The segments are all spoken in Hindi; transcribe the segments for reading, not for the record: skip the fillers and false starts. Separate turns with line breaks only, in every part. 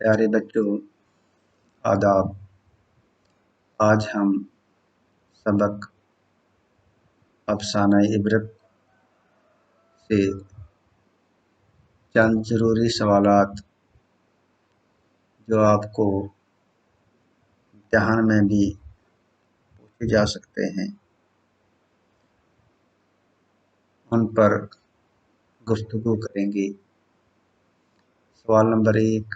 प्यारे बच्चों, आदाब। आज हम सबक अफसाना इबरत से चंद ज़रूरी सवालात जो आपको इम्तिहान में भी पूछे जा सकते हैं, उन पर गुफ्तगू करेंगे। सवाल नंबर 1,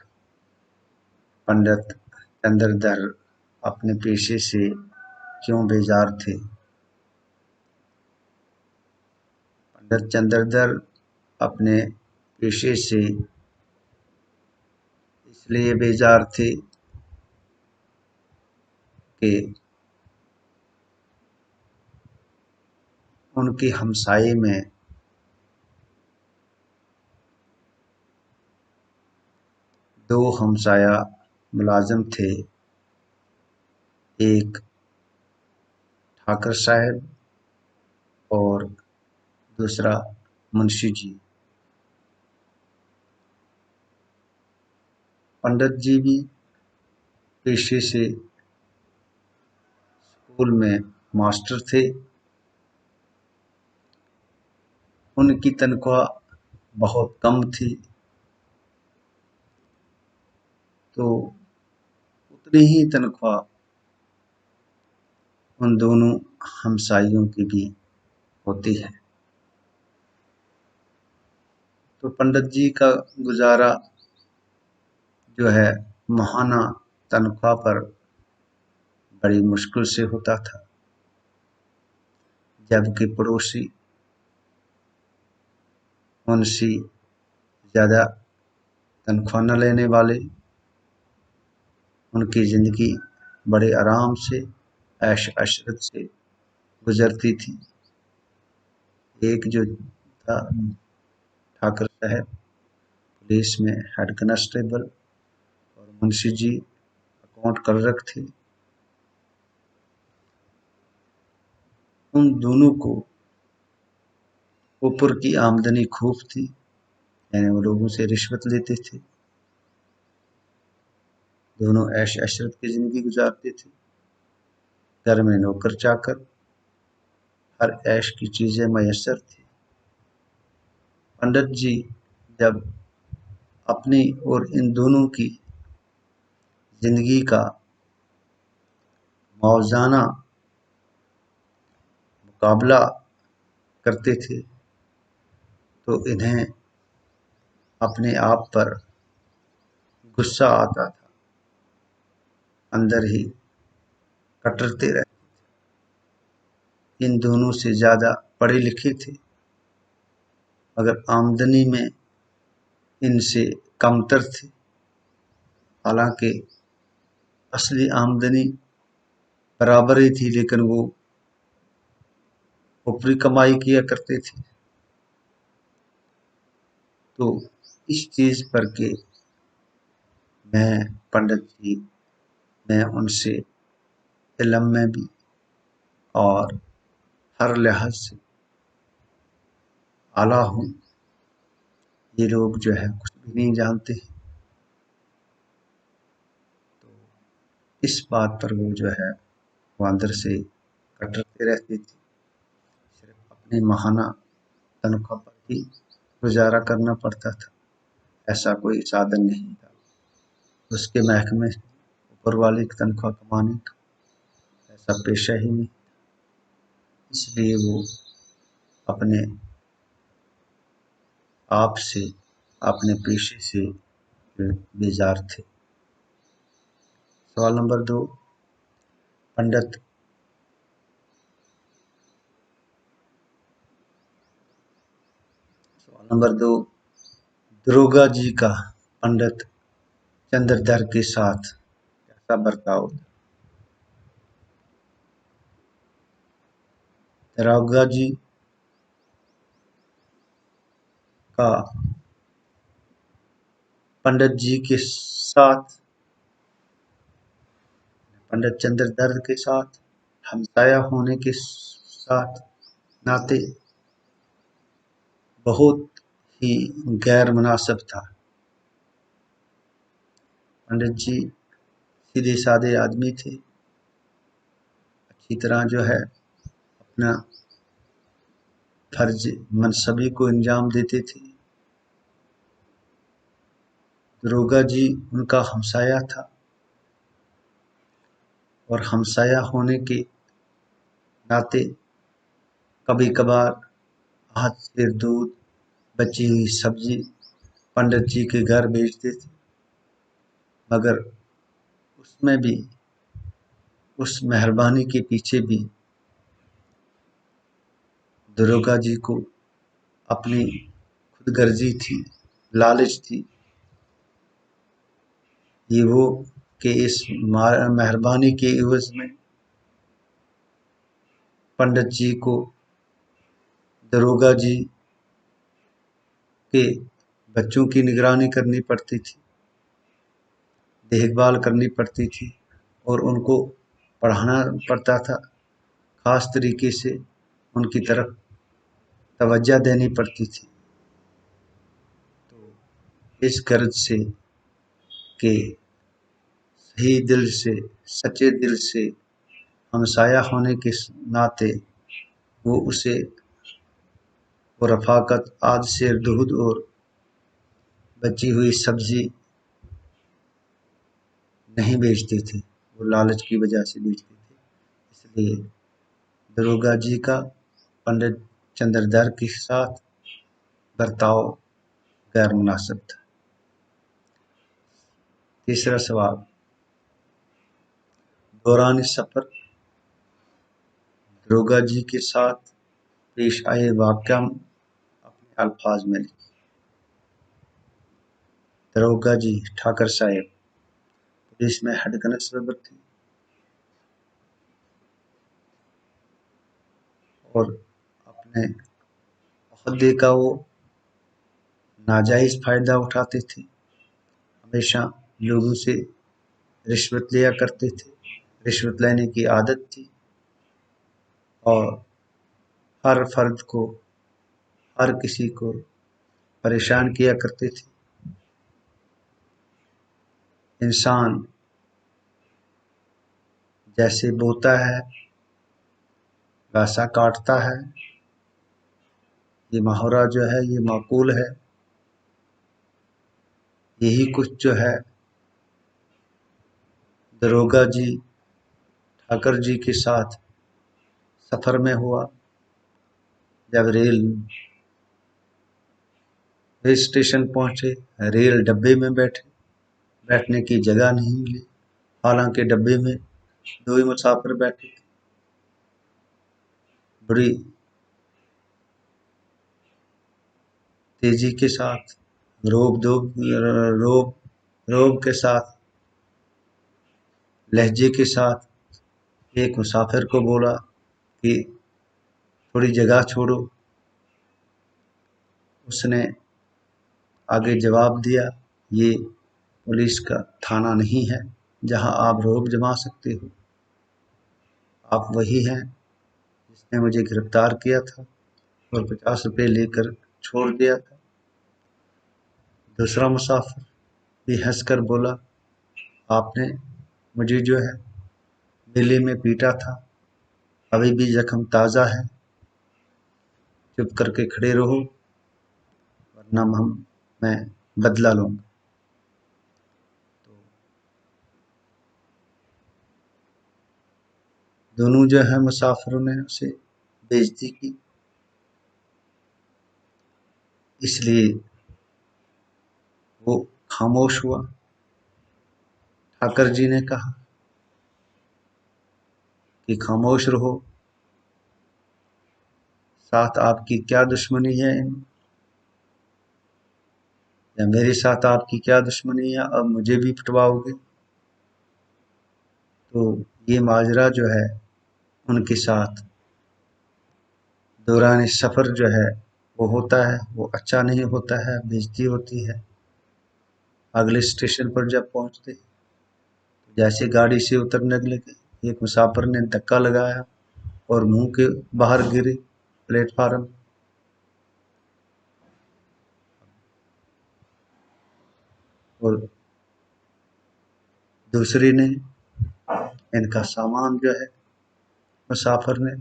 पंडित चंद्रधर अपने पेशे से क्यों बेजार थे? पंडित चंद्रधर अपने पेशे से इसलिए बेजार थे कि उनके हमसाये में दो हमसाया मुलाजिम थे, एक ठाकर साहब और दूसरा मुंशी जी। पंडित जी भी पेशे से स्कूल में मास्टर थे। उनकी तनख्वाह बहुत कम थी, तो उतनी ही तनख्वाह उन दोनों हमसाइयों की भी होती है। तो पंडित जी का गुजारा जो है माहाना तनख्वाह पर बड़ी मुश्किल से होता था, जबकि पड़ोसी उनसे ज़्यादा तनख्वाह न लेने वाले उनकी ज़िंदगी बड़े आराम से ऐश अशरत से गुजरती थी। एक जो था ठाकर साहब, पुलिस में हेड कांस्टेबल, और मुंशी जी अकाउंट क्लर्क थे। उन दोनों को ऊपर की आमदनी खूब थी, यानी वो लोगों से रिश्वत लेते थे। दोनों ऐश अशरत की ज़िंदगी गुजारते थे। घर में नौकर चाकर, हर ऐश की चीज़ें मैसर थी। पंडित जी जब अपनी और इन दोनों की ज़िंदगी का मौज़ाना मुकाबला करते थे, तो इन्हें अपने आप पर गुस्सा आता था, अंदर ही कटरते रहते। इन दोनों से ज़्यादा पढ़े लिखे थे, मगर आमदनी में इनसे कमतर थे। हालांकि असली आमदनी बराबर ही थी, लेकिन वो ऊपरी कमाई किया करते थे। तो इस चीज़ पर के मैं पंडित जी, मैं उनसे इल्म में भी और हर लिहाज से आला हूँ। ये लोग जो है कुछ भी नहीं जानते हैं, तो इस बात पर वो जो है वो अंदर से कटरते रहते थे। सिर्फ अपनी माहाना तनख्वाह पर ही गुजारा करना पड़ता था, ऐसा कोई साधन नहीं था उसके महकमे ऊपर वाले की तनख्वाह कमाने का, ऐसा पेशा ही नहीं। इसलिए वो अपने आप से, अपने पेशे से बेजार थे। सवाल नंबर 2, पंडित सवाल नंबर 2, दरोगा जी का पंडित चंद्रधर के साथ कैसा बर्ताव था? दरोगा जी का पंडित जी के साथ, पंडित चंद्रधर के साथ हमसाया होने के साथ नाते बहुत ही गैर मुनासिब था। पंडित जी सीधे साधे आदमी थे, अच्छी तरह जो है अपना फर्ज मनसबी को अंजाम देते थे। दरोगा जी उनका हमसाया था और हमसाया होने के नाते कभी कभार हाथ से दूध, बची हुई सब्जी पंडित जी के घर भेजते थे, मगर उसमें भी उस मेहरबानी के पीछे भी दरोगा जी को अपनी खुदगर्जी थी, लालच थी। ये वो कि इस मेहरबानी के एवज में पंडित जी को दरोगा जी के बच्चों की निगरानी करनी पड़ती थी, देखभाल करनी पड़ती थी और उनको पढ़ाना पड़ता था, खास तरीके से उनकी तरफ तवज्जो देनी पड़ती थी। तो इस गर्ज से कि सही दिल से, सच्चे दिल से हमसाया होने के नाते वो उसे वो रफ़ाकत, आज से दूध और बची हुई सब्जी नहीं बेचते थे, वो लालच की वजह से बेचते थे। इसलिए दरोगा जी का पंडित चंद्रधर के साथ बर्ताव गैर मुनासिब था। तीसरा सवाल, दौरान सफर दरोगा जी के साथ पेश आए वाक़या अपने अल्फाज में लिखिए। दरोगा जी ठाकर साहब पुलिस में हेड कांस्टेबल थे और अपने ओहदे का वो नाजायज़ फ़ायदा उठाते थे, हमेशा लोगों से रिश्वत लिया करते थे, रिश्वत लेने की आदत थी और हर फर्द को, हर किसी को परेशान किया करते थे। इंसान जैसे बोता है वैसा काटता है, ये मुहावरा जो है ये माकूल है। यही कुछ जो है दरोगा जी ठाकर जी के साथ सफ़र में हुआ। जब रेल स्टेशन पहुंचे, रेल डब्बे में बैठे, बैठने की जगह नहीं मिली, हालांकि डब्बे में दो ही मुसाफिर बैठे थे। बड़ी तेजी के साथ, रोब रोब के साथ, लहजे के साथ एक मुसाफिर को बोला कि थोड़ी जगह छोड़ो। उसने आगे जवाब दिया, ये पुलिस का थाना नहीं है जहां आप रोब जमा सकते हो। आप वही हैं जिसने मुझे गिरफ्तार किया था और 50 रुपये लेकर छोड़ दिया था। दूसरा मुसाफिर भी हंसकर बोला, आपने मुझे जो है मेले में पीटा था, अभी भी जख्म ताज़ा है, चुप करके खड़े रहो वरना मैं बदला लूँगा। तो दोनों जो है मुसाफिरों ने उसे बेइज्जती की, इसलिए वो खामोश हुआ। ठाकर जी ने कहा कि खामोश रहो, साथ आपकी क्या दुश्मनी है या मेरे साथ आपकी क्या दुश्मनी है, अब मुझे भी पिटवाओगे। तो ये माजरा जो है उनके साथ दौरान सफ़र जो है वो होता है, वो अच्छा नहीं होता है, बेइज्जती होती है। अगले स्टेशन पर जब पहुंचते जैसे गाड़ी से उतरने लगे, एक मुसाफिर ने धक्का लगाया और मुंह के बाहर गिरे प्लेटफार्म। और दूसरी ने इनका सामान जो है मुसाफिर ने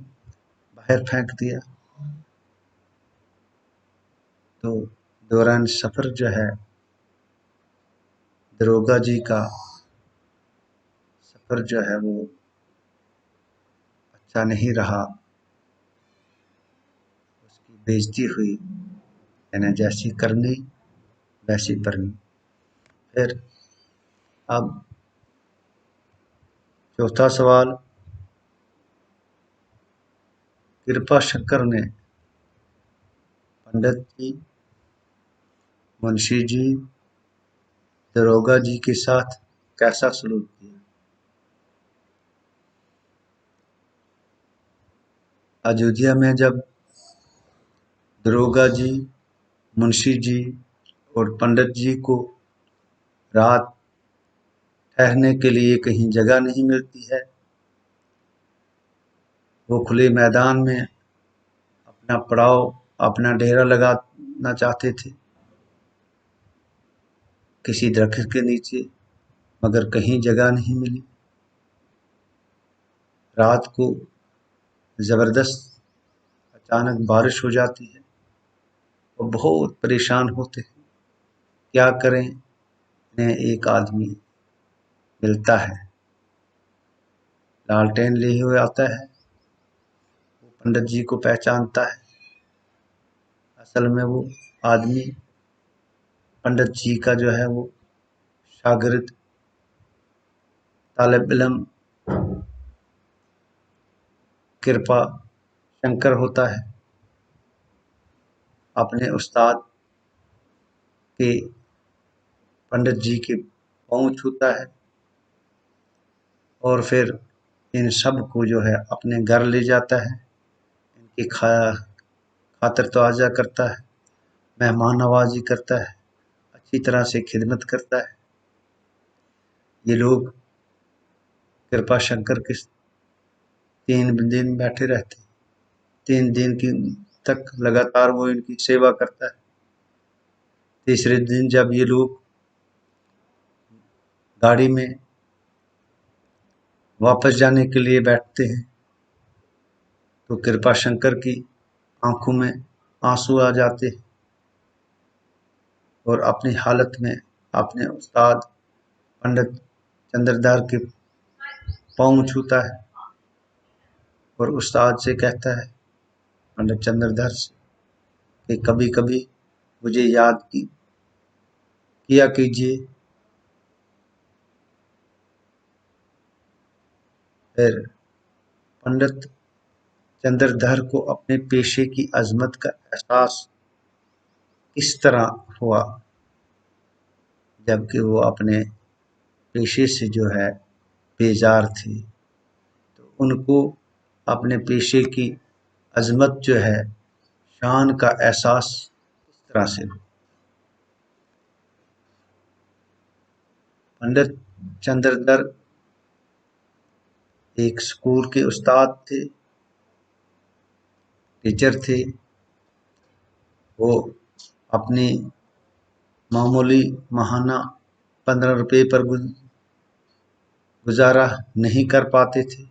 बाहर फेंक दिया। तो दौरान सफ़र जो है दरोगा जी का सफ़र जो है वो अच्छा नहीं रहा। उसकी बेइज्जती हुई, यानी जैसी करनी वैसी भरनी। फिर अब चौथा सवाल, कृपा शंकर ने पंडित जी, मुंशी जी, दरोगा जी के साथ कैसा सलूक किया? अयोध्या में जब दरोगा जी, मुंशी जी और पंडित जी को रात ठहरने के लिए कहीं जगह नहीं मिलती है, वो खुले मैदान में अपना पड़ाव, अपना डेरा लगाना चाहते थे किसी दरख्त के नीचे, मगर कहीं जगह नहीं मिली। रात को जबरदस्त अचानक बारिश हो जाती है। वो बहुत परेशान होते हैं, क्या करें। इन्हें एक आदमी मिलता है, लालटेन लिए हुए आता है। वो पंडित जी को पहचानता है। असल में वो आदमी पंडित जी का जो है वो शागिर्द, तालिब इल्म कृपा शंकर होता है। अपने उस्ताद के, पंडित जी के पाँव छूता है और फिर इन सब को जो है अपने घर ले जाता है। इनकी खातिर तवाज़ा करता है, मेहमान नवाजी करता है, अच्छी तरह से खिदमत करता है। ये लोग कृपा शंकर के 3 दिन बैठे रहते। 3 दिन की तक लगातार वो इनकी सेवा करता है। तीसरे दिन जब ये लोग गाड़ी में वापस जाने के लिए बैठते हैं तो कृपा शंकर की आंखों में आंसू आ जाते हैं और अपनी हालत में अपने उस्ताद पंडित चंद्रधर के पाँव छूता है और उस्ताद से कहता है, पंडित चंद्रधर से, कि कभी कभी मुझे याद किया कीजिए। फिर पंडित चंद्रधर को अपने पेशे की अजमत का एहसास इस तरह हुआ, जबकि वो अपने पेशे से जो है बेजार थे। तो उनको अपने पेशे की अजमत जो है, शान का एहसास इस तरह से हुआ। पंडित चंद्रधर एक स्कूल के उस्ताद थे, टीचर थे। वो अपनी मामूली माहाना 15 रुपये पर गुजारा नहीं कर पाते थे,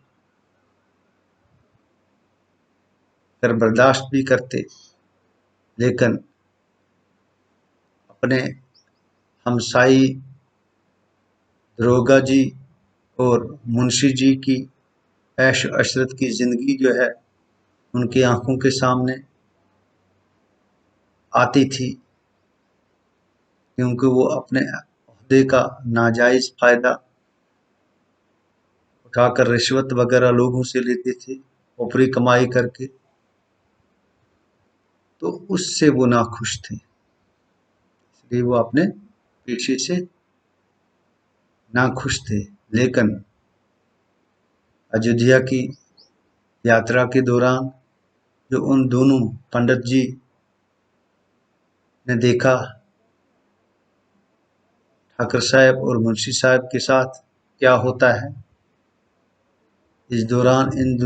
कर बर्दाश्त भी करते, लेकिन अपने हमसाई दरोगा जी और मुंशी जी की ऐश अशरत की ज़िंदगी जो है उनकी आंखों के सामने आती थी, क्योंकि वो अपने ओहदे का नाजायज़ फ़ायदा उठाकर रिश्वत वगैरह लोगों से लेते थे, ऊपरी कमाई करके। तो उससे वो नाखुश थे, इसलिए वो अपने पेशे से नाखुश थे। लेकिन अयोध्या की यात्रा के दौरान जो उन दोनों पंडित जी ने देखा ठाकर साहब और मुंशी साहब के साथ क्या होता है, इस दौरान इन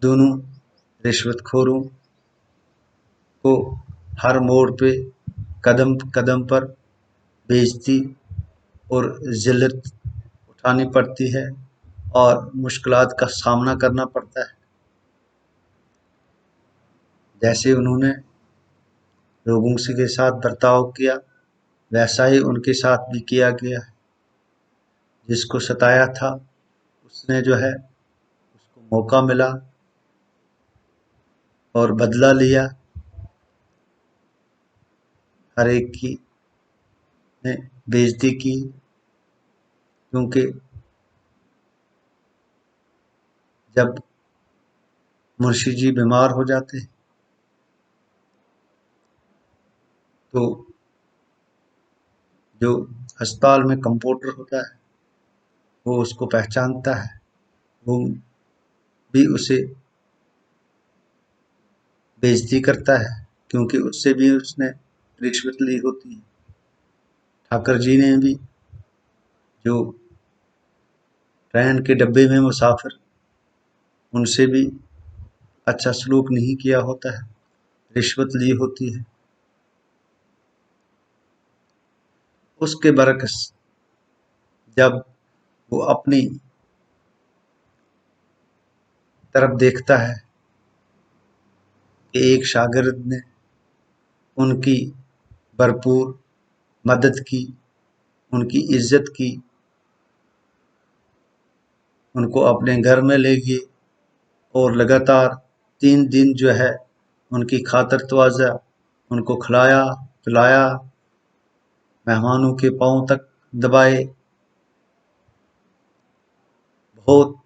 दोनों रिश्वतखोरों को हर मोड़ पे, कदम कदम पर बेइज्जती और जिल्लत उठानी पड़ती है और मुश्किलात का सामना करना पड़ता है। जैसे उन्होंने लोगों से के साथ बर्ताव किया, वैसा ही उनके साथ भी किया गया है। जिसको सताया था उसने जो है उसको मौका मिला और बदला लिया। हर एक की ने बेइज्जती की, क्योंकि जब मुंशी जी बीमार हो जाते हैं तो जो अस्पताल में कंपाउंडर होता है वो उसको पहचानता है, वो भी उसे बेइज्जती करता है, क्योंकि उससे भी उसने रिश्वत ली होती है। ठाकर जी ने भी जो ट्रेन के डब्बे में मुसाफिर, उनसे भी अच्छा सलूक नहीं किया होता है, रिश्वत ली होती है। उसके बरक्स जब वो अपनी तरफ देखता है कि एक शागिर्द ने उनकी भरपूर मदद की, उनकी इज्जत की, उनको अपने घर में ले गए और लगातार 3 दिन जो है उनकी खातिर तवाज़ा, उनको खिलाया पिलाया, मेहमानों के पाँव तक दबाए, बहुत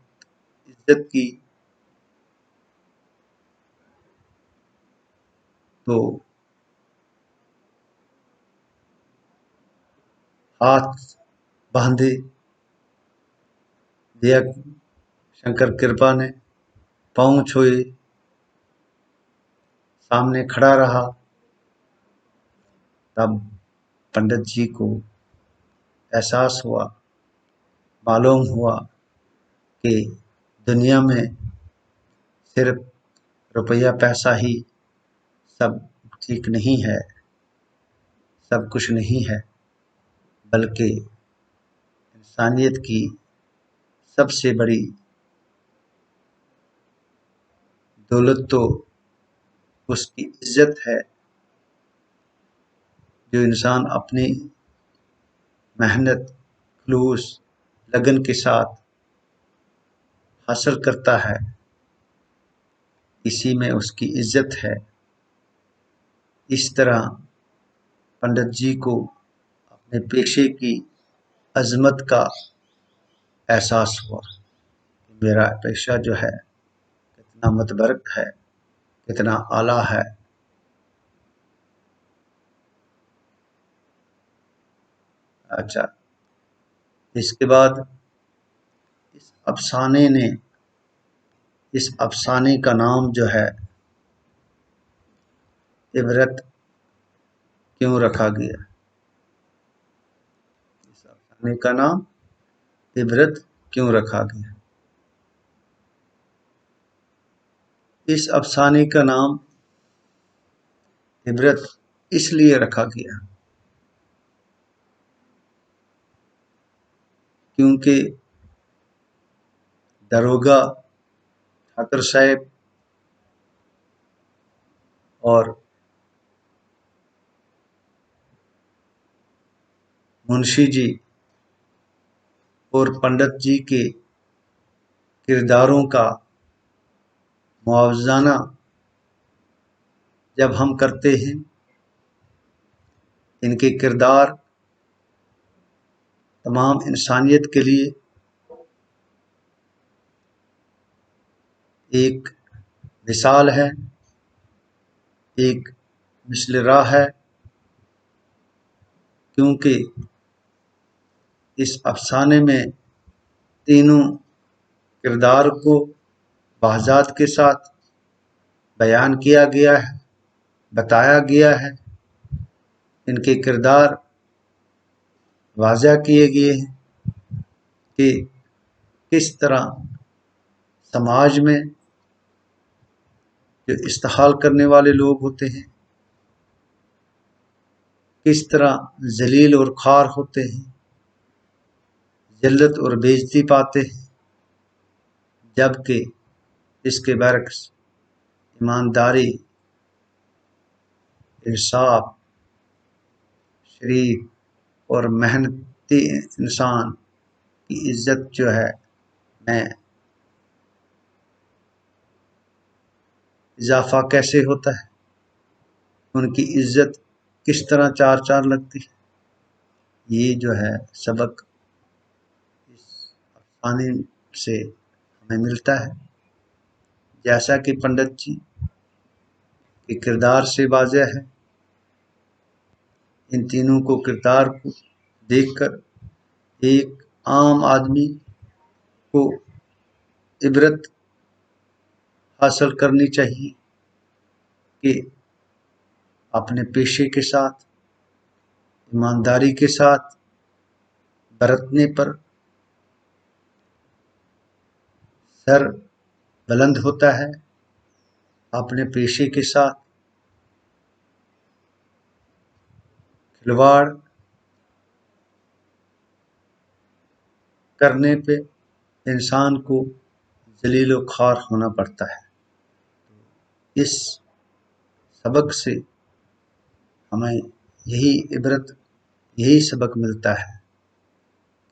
इज्जत की, तो हाथ बांधे दिया शंकर कृपा ने, पाँव छुए, सामने खड़ा रहा। तब पंडित जी को एहसास हुआ, मालूम हुआ कि दुनिया में सिर्फ रुपया पैसा ही सब ठीक नहीं है, सब कुछ नहीं है, बल्कि इंसानियत की सबसे बड़ी दौलत तो उसकी इज्जत है, जो इंसान अपनी मेहनत, खलूस, लगन के साथ हासिल करता है, इसी में उसकी इज्जत है। इस तरह पंडित जी को अपने पेशे की अजमत का एहसास हुआ कि मेरा पेशा जो है कितना मुतबरक है, कितना आला है। अच्छा, इसके बाद इस अफसाने ने इस अफसाने का नाम जो है इबरत क्यों रखा गया? इस अफसाने का नाम इबरत क्यों रखा गया? इस अफसाने का नाम इबरत इसलिए रखा गया क्योंकि दरोगा ठाकर साहब और मुंशी जी और पंडित जी के किरदारों का मुआवजाना जब हम करते हैं, इनके किरदार तमाम इंसानियत के लिए एक मिसाल है, एक मिसल राह है, क्योंकि इस अफसाने में तीनों किरदार को बाज़ात के साथ बयान किया गया है, बताया गया है। इनके किरदार वाज़ह किए गए हैं कि किस तरह समाज में जो इस्तेहाल करने वाले लोग होते हैं, किस तरह जलील और ख़ार होते हैं, जिल्लत और बेइज्जती पाते हैं, जबकि इसके बरक्स ईमानदारी, इंसाफ, शरीफ और मेहनती इंसान की इज्जत जो है में इजाफा कैसे होता है, उनकी इज्जत किस तरह चार चार लगती है, ये जो है सबक इस अफसाने से हमें मिलता है। जैसा कि पंडित जी के किरदार से वाज़ेह है, इन तीनों को किरदार को देखकर एक आम आदमी को इबरत हासिल करनी चाहिए कि अपने पेशे के साथ, ईमानदारी के साथ बरतने पर सर बुलंद होता है। अपने पेशे के साथ खिलवाड़ करने पे इंसान को जलील व ख्वार होना पड़ता है। इस सबक से हमें यही सबक मिलता है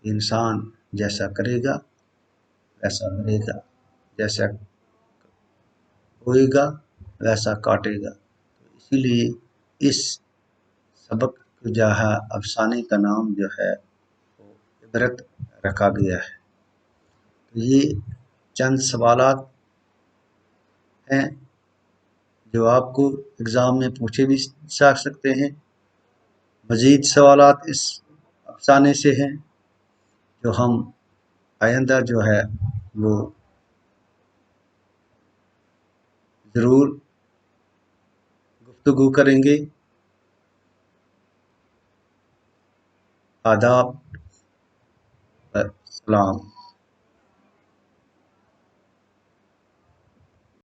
कि इंसान जैसा करेगा वैसा मरेगा, जैसा बोएगा वैसा काटेगा। तो इसीलिए इस सबक जो है अफसाने का नाम जो है वो इबरत रखा गया है। तो ये चंद सवालात हैं जो आपको एग्ज़ाम में पूछे भी जा सकते हैं। मज़ीद सवालात इस अफसाने से हैं जो हम आइंदा जो है वो ज़रूर गुफ्तगू करेंगे। आदाब, सलाम।